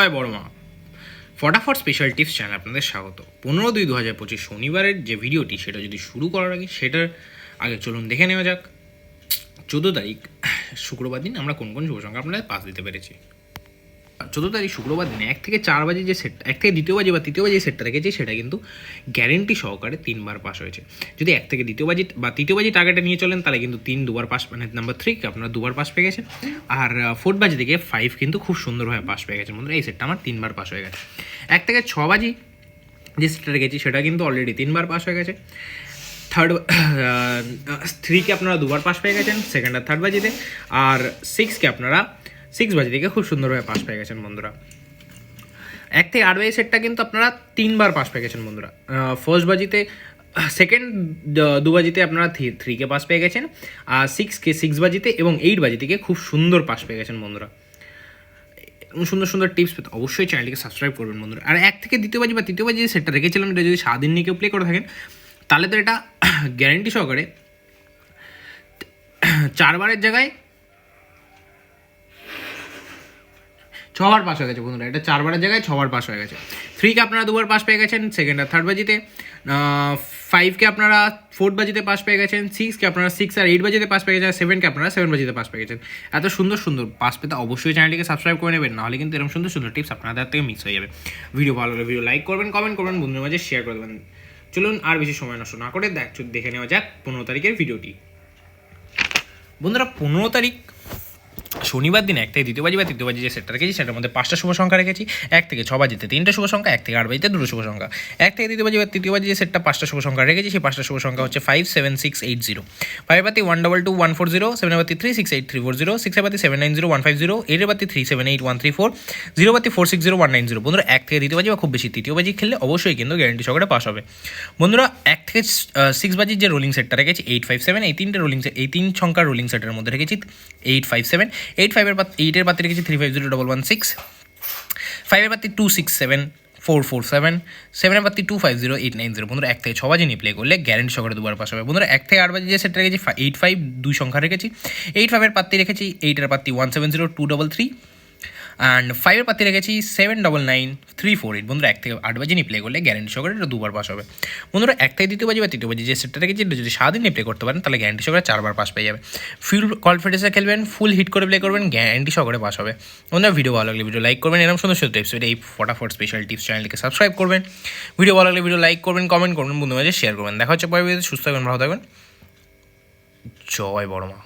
জয় বড় মা। ফটাফট স্পেশাল টিপস চ্যানেল আপনাদের স্বাগত। 15/2/2025 শনিবারের যে ভিডিওটি সেটা যদি শুরু করার আগে সেটার আগে চলুন দেখে নেওয়া যাক 14 তারিখ শুক্রবার দিন আমরা কোন কোন শুভ সংখ্যা আপনাদের পাস দিতে পেরেছি। 14 তারিখ শুক্রবার দিনে 1 থেকে 4 বাজে যে সেট 1 থেকে দ্বিতীয় বাজে বা তৃতীয় বাজে যে সেটটা রেখেছি সেটা কিন্তু গ্যারেন্টি সহকারে 3বার পাস হয়েছে। যদি 1 থেকে দ্বিতীয় বাজি বা তৃতীয় বাজি টার্গেটে নিয়ে চলেন তাহলে কিন্তু 3 দুবার পাস, মানে নাম্বার 3 কে আপনারা দুবার পাস পেয়ে গেছেন। আর 4 বাজি থেকে 5 কিন্তু খুব সুন্দরভাবে পাস পেয়ে গেছেন বন্ধুরা। এই সেটটা আমার 3বার পাস হয়ে গেছে। 1 থেকে 6 বাজি যে সেটটা রেখেছি সেটা কিন্তু অলরেডি 3বার পাস হয়ে গেছে। 3 কে আপনারা দুবার পাস পেয়ে গেছেন সেকেন্ড আর থার্ড বাজিতে। আর 6 কে আপনারা 6 বাজি থেকে খুব সুন্দরভাবে পাস পেয়ে গেছেন বন্ধুরা। 1 থেকে 8 বাজি সেটটা কিন্তু আপনারা 3বার পাস পেয়ে গেছেন বন্ধুরা। ফার্স্ট বাজিতে, সেকেন্ড দু বাজিতে আপনারা 3 কে পাস পেয়ে গেছেন। আর 6 কে 6 বাজিতে এবং 8 বাজি থেকে খুব সুন্দর পাস পেয়ে গেছেন বন্ধুরা। সুন্দর সুন্দর টিপস পেতে অবশ্যই চ্যানেলটিকে সাবস্ক্রাইব করবেন বন্ধুরা। আর 1 থেকে দ্বিতীয় বাজি বা তৃতীয় বাজি যে সেটটা রেখেছিলাম এটা যদি সারাদিন নিয়ে কেউ প্লে করে থাকেন তাহলে তো এটা গ্যারেন্টি সহকারে 4বারের জায়গায় 6বার পাস হয়ে গেছে বন্ধুরা। এটা 4বারের জায়গায় 6বার পাস হয়ে গেছে। 3 কে আপনারা দুবার পাস পেয়ে গেছেন সেকেন্ড আর থার্ড বাজিতে। 5 কে আপনারা 4 বাজিতে পাস পেয়ে গেছেন। 6 কে আপনারা 6 আর 8 বাজিতে পাস পেয়ে গেছেন। 7 কে আপনারা 7 বাজিতে পাস পেয়ে গেছেন। এত সুন্দর সুন্দর পাস পেতে অবশ্যই চ্যানেলটিকে সাবস্ক্রাইব করে নেবেন, নাহলে কিন্তু এরকম সুন্দর সুন্দর টিপস আপনাদের থেকে মিস হয়ে যাবে। ভিডিও ভালো লাগলে ভিডিও লাইক করবেন, কমেন্ট করবেন, বন্ধুদের মাঝে শেয়ার করে দেবেন। চলুন আর বেশি সময় নষ্ট না করে দেখে নেওয়া যাক 15 তারিখের ভিডিওটি। বন্ধুরা 15 তারিখ শনিবার দিন 1 থেকে দ্বিতীয় বাজি বা তৃতীয় বাজি যে সেটটা রেখেছি সেটার মধ্যে 5টা শুভ সংখ্যা রেখেছি। 1 থেকে 6 বাজিতে 3টে শুভ সংখ্যা, 1 থেকে 8 বাজিতে 2টো শুভ সংখ্যা। 1 থেকে দ্বিতীয় বাজি বা তৃতীয় বাজি যে সেটটা 5টা শুভ সংখ্যা রেখেছি সেই 5টা শুভ সংখ্যা হচ্ছে 5, 7, 6, 8, 0। 5 বাতি 122 140, 7 বাতি 3, 6, 8, 3, 4, 0, 6 বাতি 7, 9, 0, 1, 5, 0, 8 বাতি 3, 7, 8, 1, 3, 4, 0 বাতি 4, 6, 0, 1, 9, 0। বন্ধুরা 1 থেকে দ্বিতীয় বাজি বা খুব বেশি তৃতীয় বাজি খেললে অবশ্যই কিন্তু গ্যারেন্টি সহকারে পাস হবে। বন্ধুরা 1 থেকে 6 বাজির যে রোলিং সেটটা রেখেছি 8, 5, 7, এই 3 সংখ্যার রোলিং সেটের মধ্যে রেখেছি 8, 5, 7, 8 এর বাতি রেখেছি 3, 5, 0, 1, 1, 6, 5 এর বাতি 2, 6, 7, 4, 4, 7, 7 এর বাতি 2, 5, 0, 8, 9, 0। বন্ধুরা 1 থেকে 6 বাজি নিয়ে প্লে করলে গ্যারেন্টি সহকারে দুবার পাস হবে। বন্ধুরা 1 থেকে 8 বাজি যে সেটটা রেখেছি 8, 5 2 সংখ্যা রেখেছি। 8, 5 এর পাত্তি রেখেছি 8 এর পাত্তি 1, 7, 0, 2, 3, 3 অ্যান্ড 5 এর পাত্তি রেখেছি 7, 9, 9, 3, 4, 8। বন্ধুরা 1 থেকে 8 বাজি নিয়ে প্লে করলে গ্যারেন্টি সহকারে এটা দুবার পাস হবে। বন্ধুরা 1 থেকে দ্বিতীয় বাজি বা তৃতীয় বাজি যে সেটটা রেখেছি এটা যদি সারাদিন নিয়ে প্লে করতে পারেন তাহলে গ্যারেন্টি সহকারে 4বার পাস পেয়ে যাবে। ফুল কনফিডেন্সে খেলবেন, ফুল হিট করে প্লে করবেন, গ্যারেন্টি সহকারে পাস হবে। বন্ধুরা ভিডিও ভালো লাগলে ভিডিও লাইক করবেন, এরকম সুন্দর সুন্দর টিপস এই ফটাফট স্পেশাল টিপস চ্যানেলটিকে সাবস্ক্রাইব করবেন। ভিডিও ভালো লাগলে ভিডিও লাইক করবেন, কমেন্ট করবেন, বন্ধুদের মাঝে শেয়ার করবেন। দেখা হচ্ছে পরে ভিডিওতে। সুস্থ থাকবেন, ভালো থাকবেন। জয় বড় মা।